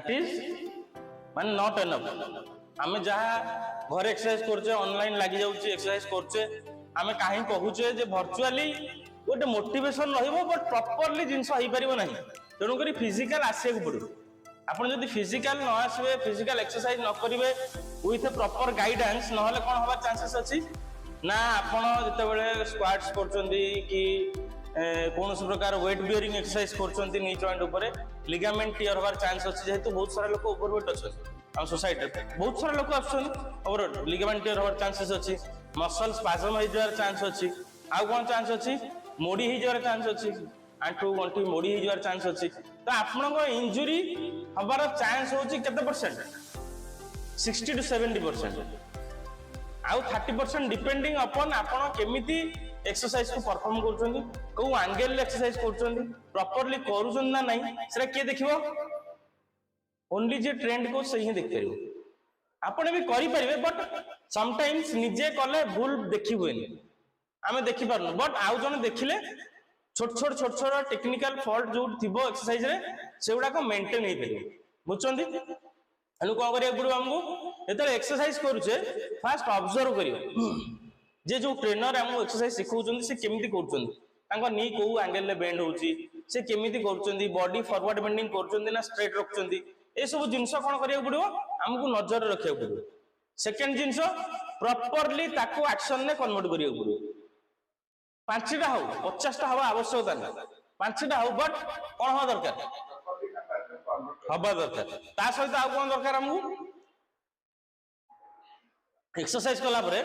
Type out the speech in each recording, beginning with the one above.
That is माने not enough आमे जहा घर एक्सरसाइज करछे ऑनलाइन लागि जाउची एक्सरसाइज करछे आमे काहे कहूचे जे वर्चुअली गोटे मोटिवेशन रहिबो बट प्रॉपर्ली जिंस होई परिबो नाही तेणु करी फिजिकल आसे को पड़ो आपण जदी फिजिकल न आसबे फिजिकल एक्सरसाइज न करिवे विथ ए प्रॉपर गाइडेंस न होले कोन होबा चांसेस अछि ना आपण जते बेले स्क्वाट्स करचोंदी कि कौन प्रकार वेट बियरिंग एक्सरसाइज करचोंती नी जॉइंट ऊपर लिगामेंट टियर होबार चांस अछि जेहेतु बहुत सारा लोक ओवरवेट अछन हम सोसाइटी बहुत सारा लोक आछन ओवर लिगामेंट टियर होबार चांसेस अछि मसल स्पाजम हो जार चांस अछि आ कोन चांस अछि मोडी हो जार चांस अछि आंठू गंठी मोडी हो जार चांस अछि तो आपन को इंजुरी हबार चांस होछि केते परसेंट 60 to 70% आउ 30% डिपेंडिंग अपॉन आपण केमिति एक्सरसाइज को परफॉर्म करछोंदी को एंगल एक्सरसाइज करछोंदी प्रॉपर्ली करूछन ना नहीं सेरा के देखिबो ओनली जे ट्रेंड को सही देख परिबो आपण भी करि परिबे बट सम टाइम्स निजे कले भूल देखि हुएनी आमे देखि पारनु बट आउ जने देखिले छोट छोट टेक्निकल फॉल्ट जो थिबो एक्सरसाइज रे सेउडा को मेंटेन हे परिबो बुझछोंदी अनु को करिया पड़ो हमको एतर एक्सरसाइज करूछे फास्ट ऑब्जर्व करियो जे जो ट्रेनर हमको एक्सरसाइज सिखौछन से केमिति करछन तांको नी को एंगल ले बेंड होउची से केमिति करछन बॉडी फॉरवर्ड बेंडिंग करछन ना स्ट्रेट रखछन ए सब जिंस कोन करिया पड़ो हमको नजर रखिया पड़ो सेकंड जिंस प्रॉपर्ली ताको एक्शन ने कन्वर्ट करिया पड़ो 5टा हो 50टा हो आवश्यकता ना 5टा हो बट कोन हो दरकार हबा दरकार ता सहित आ कोन दरकार हमको एक्सरसाइज कला परे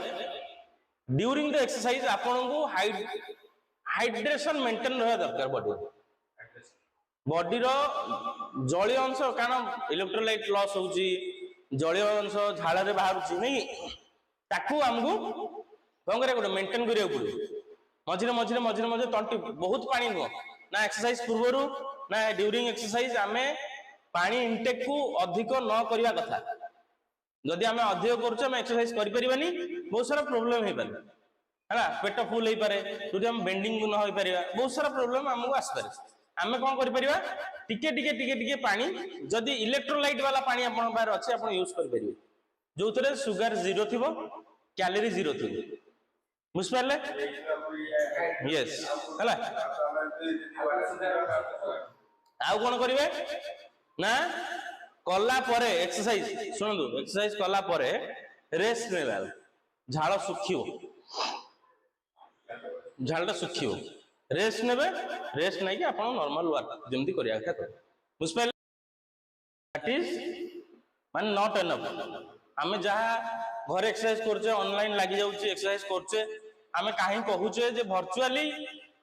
ड्यूरिंग द एक्सरसाइज आपन को हाइड्रेशन मेंटेन रहा दरकार बॉडी रो जलीय अंश कारण इलेक्ट्रोलाइट लॉस होउची जलीय अंश झाड़ रे बाहरुची नहीं ताकू हमको कोन करे गोटे मेंटेन करिया पड़ो मझिरे तंटी बहुत पानी नुह ना एक्सरसाइज पूर्वरु ना ड्यूरिंग एक्सरसाइज आमे पानी इनटेक को अधिक न करिया कथा जदि आमे अधिक करछे आमे एक्सरसाइज करि परिबानी बहुत सारा प्रॉब्लम हे पारे हैला पेट फुल हे पारे जदि हम बेंडिंग न होई परिबा बहुत सारा प्रॉब्लम हमको आस पारे आमे कोन करि परिबा टिके पानी जदि इलेक्ट्रोलाइट वाला पानी आपन बाहर अछि आपन यूज करि परिबे जोतरे सुगर जीरो थिबो कैलोरी जीरो थिबो बुझ पारले यस हैला आउ कोन करिवे ना कला परे एक्सरसाइज सुनंदु एक्सरसाइज कला परे रेस्ट नेबा झाड़ सुखियो झाड़टा सुखियो रेस्ट नेबे रेस्ट नै कि आपण नॉर्मल वर्क जेमति करिया का कर बुझ पाइले दैट इज माने नॉट एनफ आमे जहा घर एक्सरसाइज करछे ऑनलाइन लागि जाउची एक्सरसाइज करछे आमे काहे कहूचे जे वर्चुअली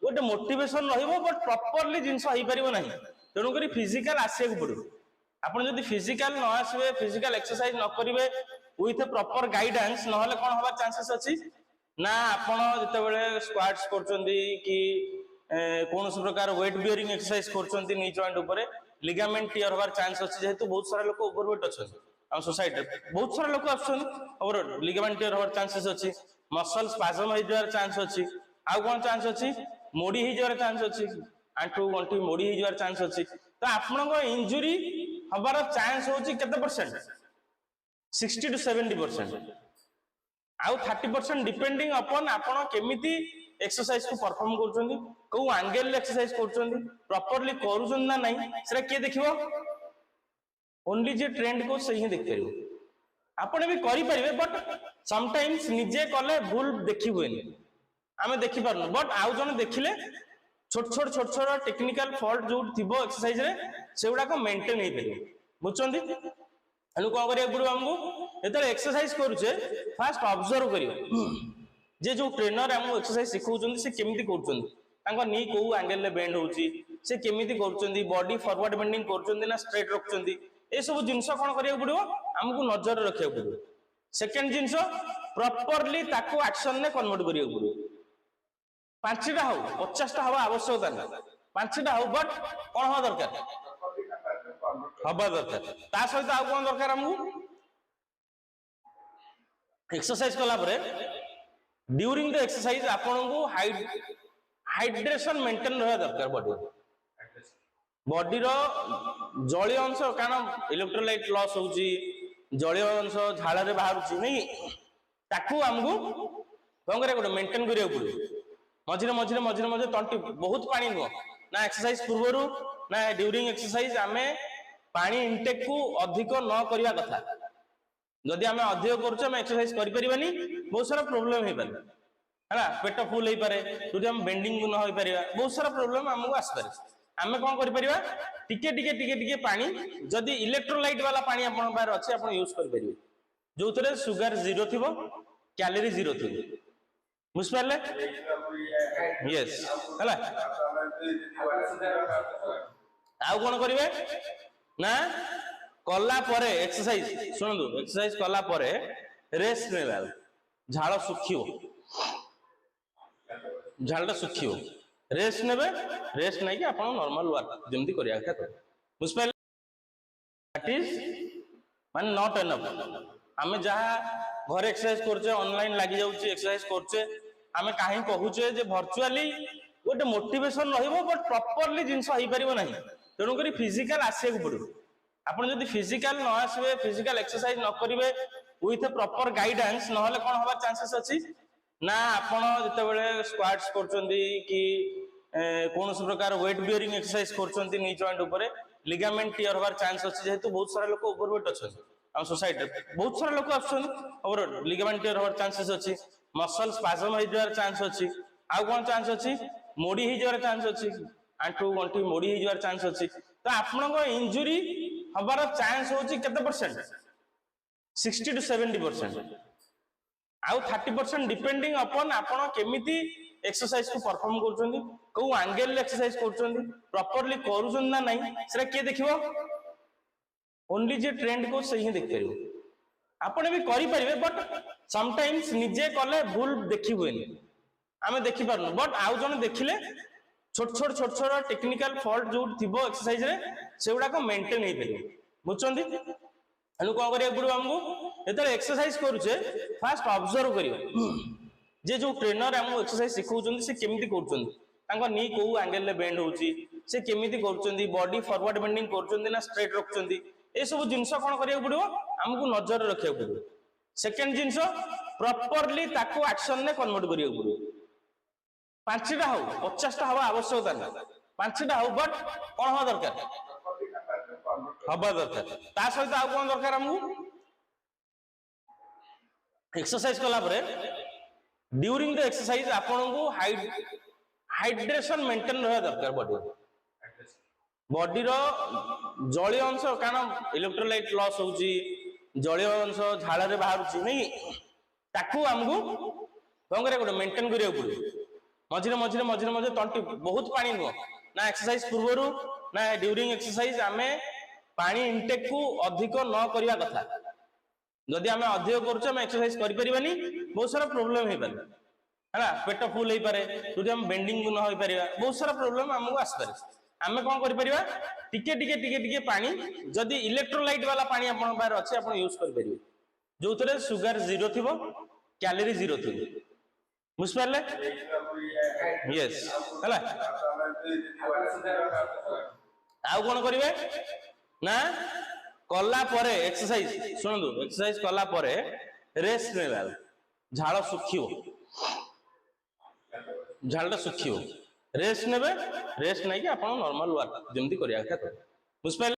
गोटे मोटिवेशन रहिबो बट प्रॉपर्ली जिंस होई परिबो नाही तेणु करी फिजिकल आसे को पड़ो आपण जदी फिजिकल न आसबे फिजिकल एक्सरसाइज न करिवे विथ ए प्रॉपर गाइडेंस न होले कोन होबा चांसेस अछि ना आपण जते बेले स्क्वाट्स करचोंदी कि कौन प्रकार वेट बियरिंग एक्सरसाइज करचोंती नी जॉइंट ऊपर लिगामेंट टियर होबार चांस अछि जेहेतु बहुत सारा लोक ओवरवेट अछन हम सोसाइटी बहुत सारा लोक आछन ओवर लिगामेंट टियर होबार चांसेस अछि मसल स्पाजम हो जार चांस अछि आ कोन चांस अछि मोडी हो जार चांस अछि आंठू गंठी मोडी हो जार चांस अछि तो आपन को इंजुरी हबार चांस होछि केते परसेंट 60 to 70% आउ 30% डिपेंडिंग अपॉन आपण केमिति एक्सरसाइज को परफॉर्म करछोंदी को एंगल एक्सरसाइज करछोंदी प्रॉपर्ली करूछन ना नहीं सेरा के देखिबो ओनली जे ट्रेंड को सही देख परिबो आपण भी करि परिबे बट सम टाइम्स निजे कले भूल देखि हुएनी आमे देखि पारनु बट आउ जने देखिले छोट टेक्निकल फॉल्ट जो थिबो एक्सरसाइज रे सेउडा को मेंटेन हे परिबो बुझछोंदी अनु को करिया पड़ो हमको एतर एक्सरसाइज करूछे फास्ट ऑब्जर्व करियो जे जो ट्रेनर हमको एक्सरसाइज सिखौछन से केमिति करछन तांको नी को एंगल ले बेंड होउची से केमिति करछन बॉडी फॉरवर्ड बेंडिंग करछन ना स्ट्रेट रखछन ए सब जिंस कोन करिया पड़ो हमको नजर रखिया पड़ो सेकंड जिंस प्रॉपर्ली ताको एक्शन ने कन्वर्ट करिया पड़ो 5टा हो 50टा हो आवश्यकता ना 5टा हो बट कोन हो दरकार हबा दरकार ता सहित आ कोन दरकार हमको एक्सरसाइज कला परे ड्यूरिंग द एक्सरसाइज आपन को हाइड्रेशन मेंटेन रहा दरकार बॉडी रो जलीय अंश कारण इलेक्ट्रोलाइट लॉस होउची जलीय अंश झाड़ रे बाहर नहीं ताकू आमको कौन करे गोटे मेंटेन करिया पड़े मझिरे मझिरे मझिरे मझिरे तंटी बहुत पानी नुह ना एक्सरसाइज पूर्व ना ड्यूरिंग एक्सरसाइज आमे पानी इनटेक को अधिक न करवा कथा जदि आमे अधिक करूछ आमे एक्सरसाइज करि परिबानी बहुत सारा प्रॉब्लम हे पारे हैला पेट फुल हे पारे जदि हम बेंडिंग न होई परिबा बहुत सारा प्रॉब्लम हमको आस पारे आमे कोन करि परिबा टिके टिके टिके टिके पानी जदि इलेक्ट्रोलाइट वाला पानी आपन बाहर अछि आपन यूज करि परिबे जोतरे सुगर जीरो थिबो कैलोरी जीरो थिबो बुझ पारले यस हैला आउ कोन करिवे ना कला परे एक्सरसाइज सुनंदु एक्सरसाइज कला परे रेस्ट नेला झाड़ सुखियो झाड़ा सुखियो रेस्ट नेबे रेस्ट नै कि आपण नॉर्मल वर्क जेमति करिया का कर बुझ पाइले दैट इज माने नॉट एनफ आमे जहा घर एक्सरसाइज करछे ऑनलाइन लागि जाउची एक्सरसाइज करछे आमे काहे कहूचे जे वर्चुअली गोटे मोटिवेशन रहिबो बट प्रॉपर्ली जिंस होई परिबो नाही तेनु करी फिजिकल आसे को पड़ो आपण जदी फिजिकल न आसबे फिजिकल एक्सरसाइज न करिवे विथ ए प्रॉपर गाइडेंस न होले कोन होबा चांसेस अछि ना आपण जते बेले स्क्वाट्स करचंदी कि कोनोस प्रकार वेट बियरिंग एक्सरसाइज करचंदी नी जॉइंट ऊपर लिगामेंट टियर होबार चांस अछि जेहेतु बहुत सारा लोक ओवरवेट अछन हम सोसाइटी बहुत सारा लोक आछन ओवर लिगामेंट टियर होबार चांसेस अछि मसल स्पाजम हो जार चांस अछि आ कोन चांस अछि मोडी ही जार चांस अछि आंटू गंठी मोडी ही जार चांस अछि तो आपण को इंजुरी हबार चांस होछि केते परसेंट 60 to 70% आउ 30% डिपेंडिंग अपॉन आपण केमिति एक्सरसाइज को परफॉर्म करछंदी को एंगल एक्सरसाइज करछंदी प्रॉपर्ली करूछन ना नहीं सेरा के देखिबो ओनली जे ट्रेंड को सही देख परिबो आपण भी करि परिबे बट सम टाइम्स निजे कले भूल देखि होएनी आमे देखि पारनु बट आउ जने देखिले छोट छोट टेक्निकल फॉल्ट जो थिबो एक्सरसाइज रे सेउडा को मेंटेन हे परिबो बुझछंदी अनु को करिया पड़ो हमको एतले एक्सरसाइज करूछे फास्ट ऑब्जर्व करियो जे जो ट्रेनर हमको एक्सरसाइज सिखौछन से केमिति करछन तांको नी को एंगल ले बेंड होउची से केमिति करछन बॉडी फॉरवर्ड बेंडिंग करछन ना स्ट्रेट रखछन ए सब जिंस कोन करिया पड़ो हमको नजर रखिया पड़ो सेकंड जिंस प्रॉपर्ली ताको एक्शन ने कन्वर्ट करिया पड़ो 5टा हो 50टा हवा आवश्यकता ना 5टा हो बट कोन हो दरकार हवा दरकार ता सहित आ कोन दरकार हमहु एक्सरसाइज कला परे ड्यूरिंग द एक्सरसाइज आपन को हाइड्रेशन मेंटेन रहया दरकार बॉडी रो जलीय अंश कारण इलेक्ट्रोलाइट लॉस होउची जलीय अंश झाड़ रे बाहर नहीं ताकू हमको कोन करे गोटे मेंटेन करिया पड़ो मझिरे मझिरे मझिरे मझिरे तंटी बहुत पानी नुह ना एक्सरसाइज पूर्व ना ड्यूरिंग एक्सरसाइज आमे पानी इनटेक को अधिक न करवा कथा जदि आमे अधिक करूछ आमे एक्सरसाइज करि परिबानी बहुत सारा प्रॉब्लम हे पारे हैला पेट फुल हे पारे जदि हम बेंडिंग न होई परिबा बहुत सारा प्रॉब्लम हमको आस पारे आमे कोन करि परिबा टिके टिके टिके टिके पानी जदि इलेक्ट्रोलाइट वाला पानी आपन बाहर अछि आपन यूज करि परिबे जोतरे सुगर जीरो थिबो कैलोरी जीरो थिबो बुझ पारले यस हैला आउ कोन करिवे ना कला परे एक्सरसाइज सुनंदु एक्सरसाइज कला परे रेस्ट नेला झाड़ सुखियो झाड़ा सुखियो रेस्ट नेबे रेस्ट नै कि आपण नॉर्मल वर्क जेमति करिया का बुझ पाइले।